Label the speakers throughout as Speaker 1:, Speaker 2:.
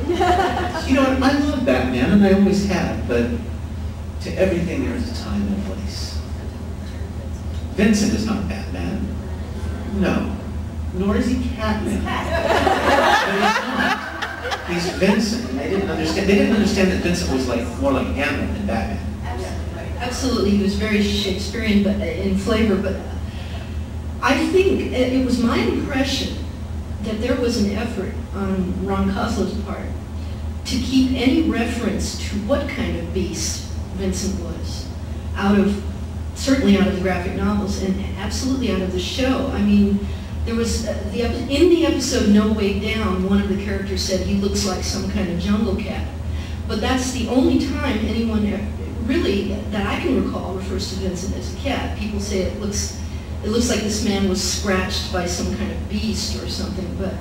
Speaker 1: You know, I love Batman, and I always have, but to everything there is a time and a place. Vincent is not Batman. No. Nor is he Catman. But he's not. He's Vincent, and they didn't understand that Vincent was like more like Hamlet than Batman.
Speaker 2: Absolutely, he was very Shakespearean, but in flavor. But I think it was my impression that there was an effort on Ron Koslow's part to keep any reference to what kind of beast Vincent was certainly out of the graphic novels and absolutely out of the show. I mean, there was in the episode No Way Down, one of the characters said he looks like some kind of jungle cat. But that's the only time anyone really that I can recall refers to Vincent as a cat. People say it looks like this man was scratched by some kind of beast or something. But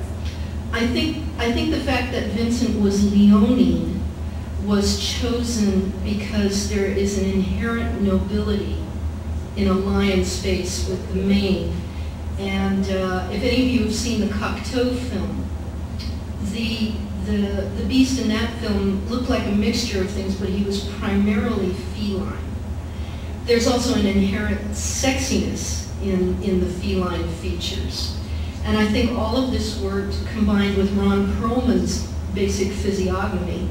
Speaker 2: I think the fact that Vincent was leonine was chosen because there is an inherent nobility in a lion's face with the mane. And if any of you have seen the Cocteau film, the beast in that film looked like a mixture of things, but he was primarily feline. There's also an inherent sexiness in the feline features. And I think all of this worked combined with Ron Perlman's basic physiognomy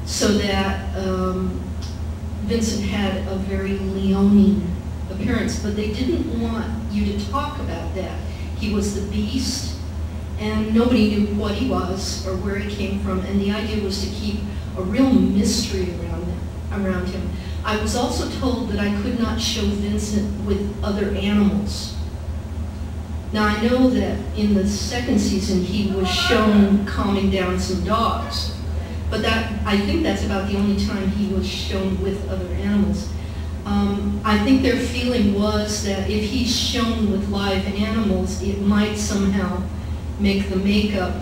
Speaker 2: so that Vincent had a very leonine appearance, but they didn't want you to talk about that. He was the beast, and nobody knew what he was or where he came from, and the idea was to keep a real mystery around him. I was also told that I could not show Vincent with other animals. Now I know that in the second season he was shown calming down some dogs, but I think that's about the only time he was shown with other animals. I think their feeling was that if he's shown with live animals, it might somehow make the makeup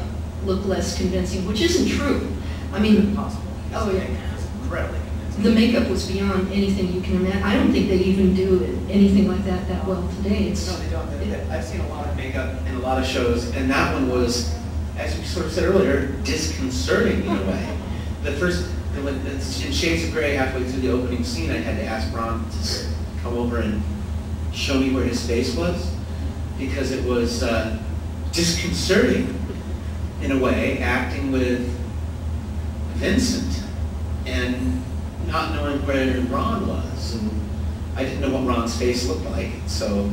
Speaker 2: look less convincing, which isn't true. I mean,
Speaker 3: impossible.
Speaker 2: Oh yeah.
Speaker 3: It's incredibly convincing.
Speaker 2: The makeup was beyond anything you can imagine. I don't think they even do anything like that well today.
Speaker 1: No, they don't. I've seen a lot of makeup in a lot of shows, and that one was, as we sort of said earlier, disconcerting in a way. In Shades of Grey, halfway through the opening scene, I had to ask Ron to come over and show me where his face was, because it was disconcerting in a way, acting with Vincent and not knowing where Ron was. And I didn't know what Ron's face looked like, so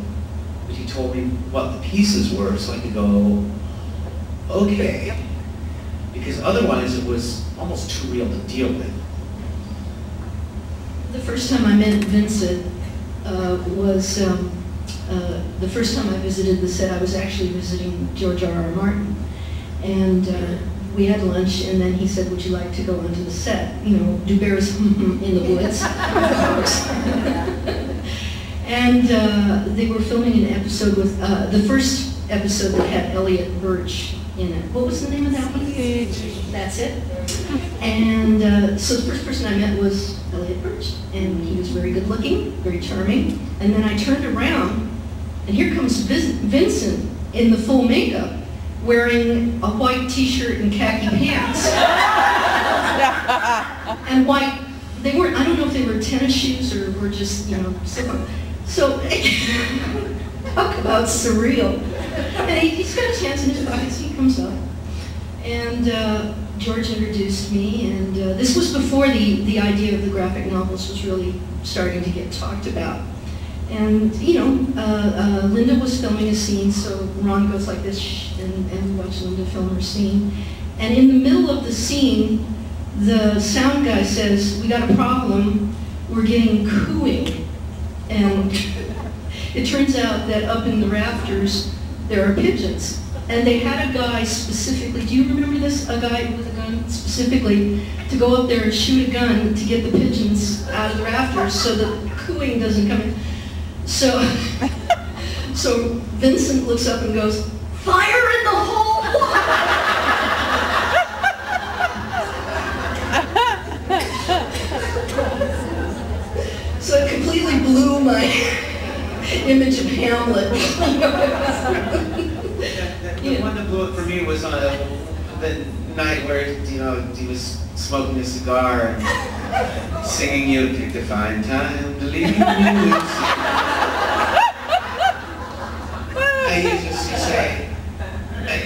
Speaker 1: but he told me what the pieces were, so I could go, okay. Because otherwise it was almost too real to deal with.
Speaker 2: The first time I met Vincent was the first time I visited the set. I was actually visiting George R.R. Martin, and we had lunch, and then he said, "Would you like to go onto the set? You know, do bears in the woods?" And they were filming an episode with the first episode that had Elliot Birch in it. What was the name of that one? That's it. And so the first person I met was Elliot Birch, and he was very good looking, very charming. And then I turned around, and here comes Vincent in the full makeup, wearing a white t-shirt and khaki pants. And white, they weren't, I don't know if they were tennis shoes or were just, you know, so talk about surreal. And he's got his hands in his pockets, he comes up. And George introduced me, and this was before the idea of the graphic novels was really starting to get talked about. And, you know, Linda was filming a scene, so Ron goes like this, shh, and watch Linda film her scene. And in the middle of the scene, the sound guy says, "We got a problem, we're getting cooing." And it turns out that up in the rafters, there are pigeons. And they had a guy specifically, do you remember this? A guy with a gun specifically to go up there and shoot a gun to get the pigeons out of the rafters so the cooing doesn't come in. So Vincent looks up and goes, "Fire in the hole!" So it completely blew my image of Hamlet.
Speaker 1: The one that blew it for me was the night where, you know, he was smoking a cigar and singing, "You picked a fine time to leave." I used to say,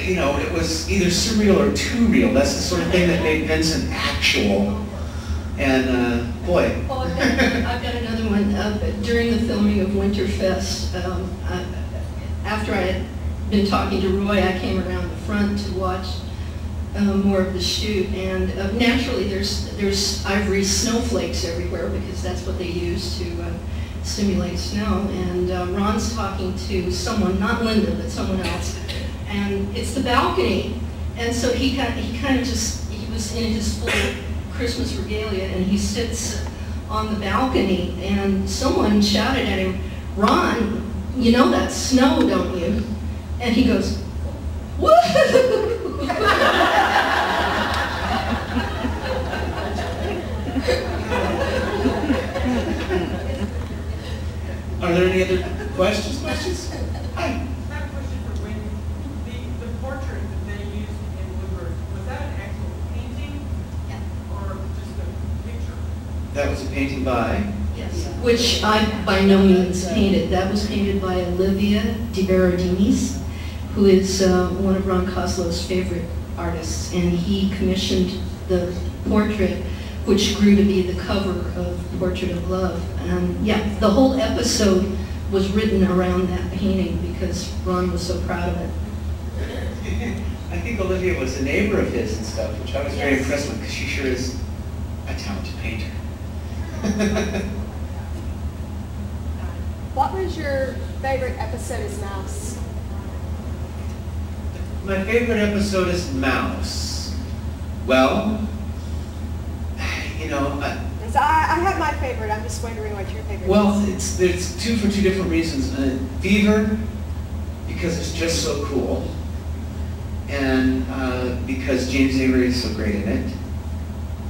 Speaker 1: you know, it was either surreal or too real. That's the sort of thing that made Vincent actual. And boy.
Speaker 2: Well, I've got another one. During the filming of Winterfest, after I had been talking to Roy, I came around the front to watch more of the shoot, and naturally there's ivory snowflakes everywhere because that's what they use to stimulate snow. And Ron's talking to someone, not Linda, but someone else, and it's the balcony. And so he was in his full Christmas regalia, and he sits on the balcony, and someone shouted at him, "Ron, you know that's snow, don't you?" And he goes, "Woo!"
Speaker 1: Are there any other questions? Hi.
Speaker 3: I have a question for Wendy. The portrait that they used in Woodward, was that an actual painting?
Speaker 2: Yeah.
Speaker 3: Or just a picture?
Speaker 1: That was a painting by?
Speaker 2: Yes, which I by no means painted. That was painted by Olivia de Berardinis, who is one of Ron Koslow's favorite artists, and he commissioned the portrait, which grew to be the cover of Portrait of Love. And yeah, the whole episode was written around that painting because Ron was so proud of it.
Speaker 1: I think Olivia was a neighbor of his and stuff, which I was very
Speaker 2: Yes.
Speaker 1: impressed with because she sure is a talented painter.
Speaker 4: What was your favorite episode as Mouse?
Speaker 1: My favorite episode is Mouse. Well, you know,
Speaker 4: I have my favorite. I'm just wondering what your favorite
Speaker 1: well,
Speaker 4: is.
Speaker 1: it's two for two different reasons. Fever, because it's just so cool, and because James Avery is so great in it,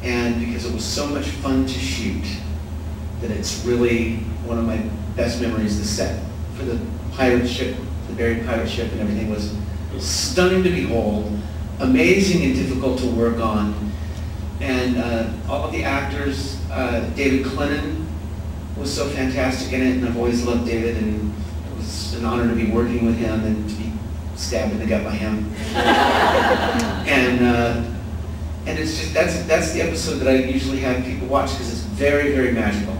Speaker 1: and because it was so much fun to shoot that it's really one of my best memories. The set for the pirate ship, the buried pirate ship and everything was stunning to behold, amazing and difficult to work on. And all of the actors, David Clennon was so fantastic in it, and I've always loved David, and it was an honor to be working with him and to be stabbed in the gut by him. And it's just, that's the episode that I usually have people watch because it's very, very magical.